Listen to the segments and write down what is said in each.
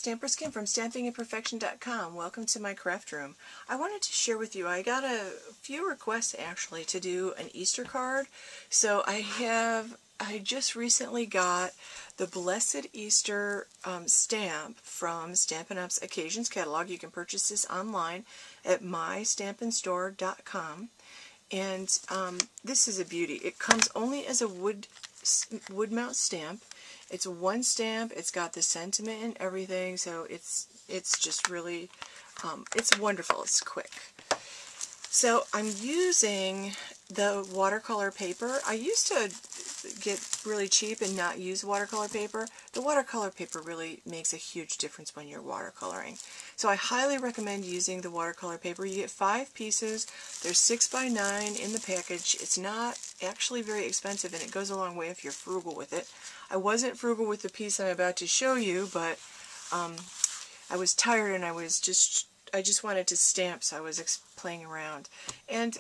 Stamper Skin from stampingandperfection.com. Welcome to my craft room. I wanted to share with you, I got a few requests actually to do an Easter card. So I just recently got the Blessed Easter stamp from Stampin' Up's Occasions catalog. You can purchase this online at mystampinstore.com. And this is a beauty. It comes only as a wood mount stamp. It's one stamp. It's got the sentiment and everything, so it's just really it's wonderful. It's quick. So I'm using the watercolor paper. I used to get really cheap and not use watercolor paper. The watercolor paper really makes a huge difference when you're watercoloring. So I highly recommend using the watercolor paper. You get 5 pieces. There's 6 by 9 in the package. It's not actually very expensive, and it goes a long way if you're frugal with it. I wasn't frugal with the piece I'm about to show you, but I was tired and I just wanted to stamp, so I was playing around. And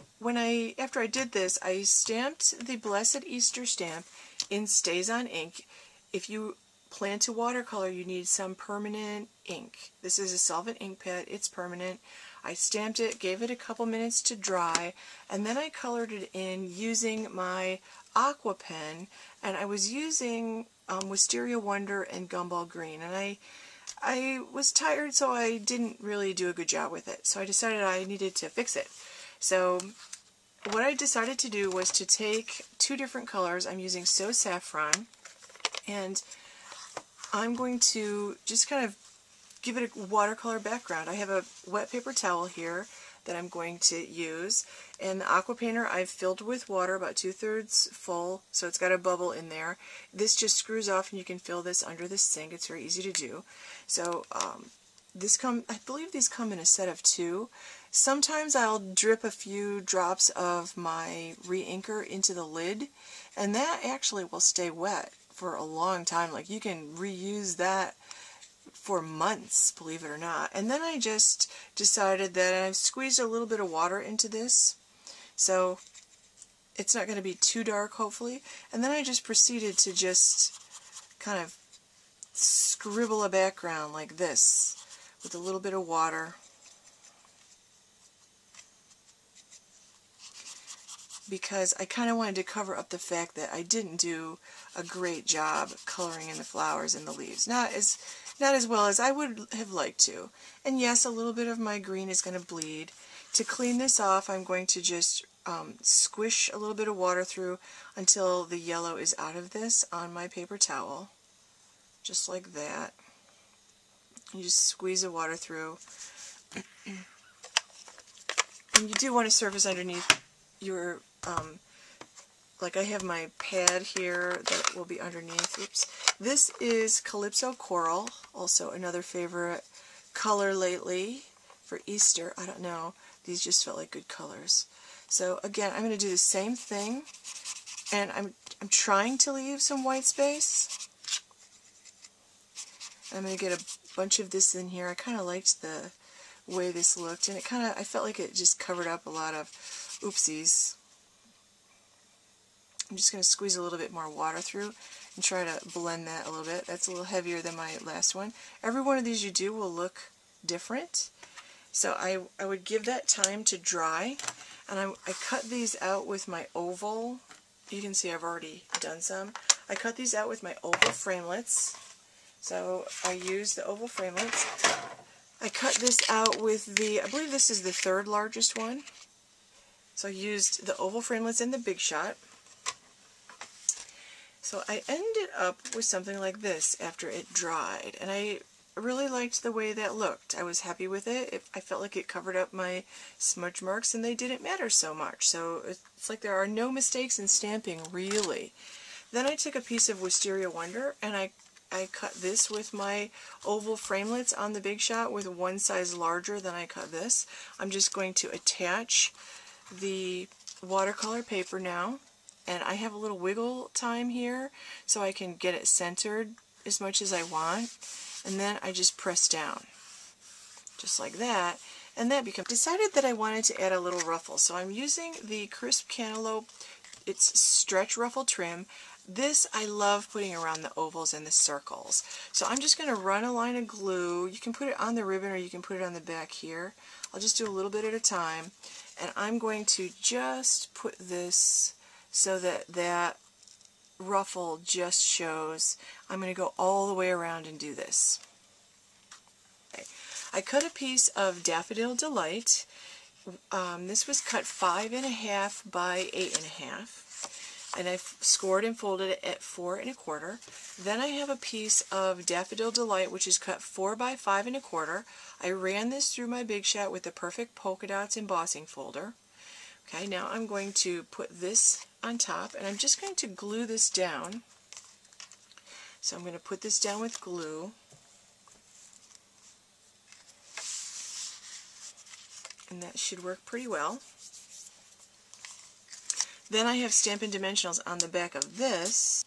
after I did this, I stamped the Blessed Easter stamp in Stays On ink. If you plan to watercolor, you need some permanent ink. This is a solvent ink pad. It's permanent. I stamped it, gave it a couple minutes to dry, and then I colored it in using my aqua pen, and I was using Wisteria Wonder and Gumball Green, and I was tired, so I didn't really do a good job with it. So I decided I needed to fix it. So what I decided to do was to take 2 different colors. I'm using So Saffron, and I'm going to just kind of give it a watercolor background. I have a wet paper towel here that I'm going to use, and the aqua painter I've filled with water, about 2/3 full, so it's got a bubble in there. This just screws off and you can fill this under the sink. It's very easy to do. So I believe these come in a set of 2. Sometimes I'll drip a few drops of my re-inker into the lid, and that actually will stay wet for a long time. Like, you can reuse that for months, believe it or not. And then I just decided that I've squeezed a little bit of water into this, so it's not going to be too dark, hopefully. And then I just proceeded to just kind of scribble a background like this with a little bit of water. Because I kind of wanted to cover up the fact that I didn't do a great job coloring in the flowers and the leaves. Not as well as I would have liked to. And yes, a little bit of my green is going to bleed. To clean this off, I'm going to just squish a little bit of water through until the yellow is out of this on my paper towel. Just like that. You just squeeze the water through. And you do want to surface underneath your, like I have my pad here that will be underneath. Oops. This is Calypso Coral, also another favorite color lately for Easter. I don't know. These just felt like good colors. So again, I'm going to do the same thing, and I'm trying to leave some white space. I'm going to get a bunch of this in here. I kind of liked the way this looked, and I felt like it just covered up a lot of oopsies. I'm just going to squeeze a little bit more water through and try to blend that a little bit. That's a little heavier than my last one. Every one of these you do will look different. So I would give that time to dry, and I cut these out with my oval. You can see I've already done some. I cut these out with my oval framelets. So I use the oval framelets. I cut this out with I believe this is the 3rd largest one. So I used the oval framelets and the Big Shot. So I ended up with something like this after it dried, and I really liked the way that looked. I was happy with it. I felt like it covered up my smudge marks, and they didn't matter so much. So it's like there are no mistakes in stamping, really. Then I took a piece of Wisteria Wonder, and I cut this with my oval framelets on the Big Shot with one size larger than I cut this. I'm just going to attach the watercolor paper now, and I have a little wiggle time here so I can get it centered as much as I want, and then I just press down just like that, and that becomes. Decided that I wanted to add a little ruffle, so I'm using the Crisp Cantaloupe. It's stretch ruffle trim. This I love putting around the ovals and the circles. So I'm just going to run a line of glue. You can put it on the ribbon or you can put it on the back here. I'll just do a little bit at a time. And I'm going to just put this so that that ruffle just shows. I'm going to go all the way around and do this. Okay. I cut a piece of Daffodil Delight. This was cut 5.5 by 8.5. And I've scored and folded it at 4 1/4. Then I have a piece of Daffodil Delight, which is cut 4 by 5 1/4. I ran this through my Big Shot with the Perfect Polka Dots embossing folder. Okay, now I'm going to put this on top, and I'm just going to glue this down. So I'm going to put this down with glue. And that should work pretty well. Then I have Stampin' Dimensionals on the back of this.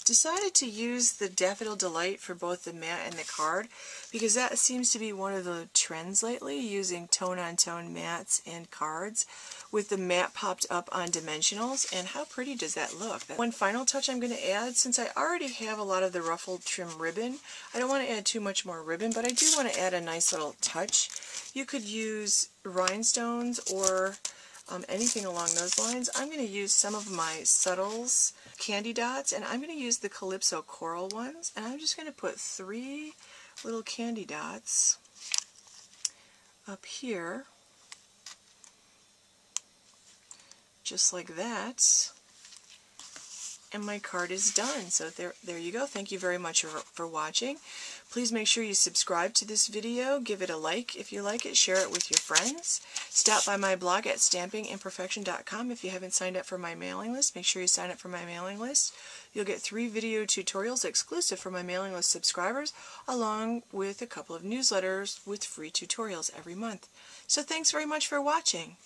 Decided to use the Daffodil Delight for both the mat and the card because that seems to be one of the trends lately, using tone-on-tone mats and cards with the mat popped up on dimensionals. And how pretty does that look? One final touch I'm going to add, since I already have a lot of the Ruffle Trim ribbon, I don't want to add too much more ribbon, but I do want to add a nice little touch. You could use rhinestones or anything along those lines. I'm going to use some of my Subtles candy dots, and I'm going to use the Calypso Coral ones, and I'm just going to put 3 little candy dots up here, just like that, and my card is done. So there you go. Thank you very much for watching. Please make sure you subscribe to this video, give it a like if you like it, share it with your friends. Stop by my blog at stampingimperfection.com. If you haven't signed up for my mailing list, make sure you sign up for my mailing list. You'll get 3 video tutorials exclusive for my mailing list subscribers, along with a couple of newsletters with free tutorials every month. So thanks very much for watching.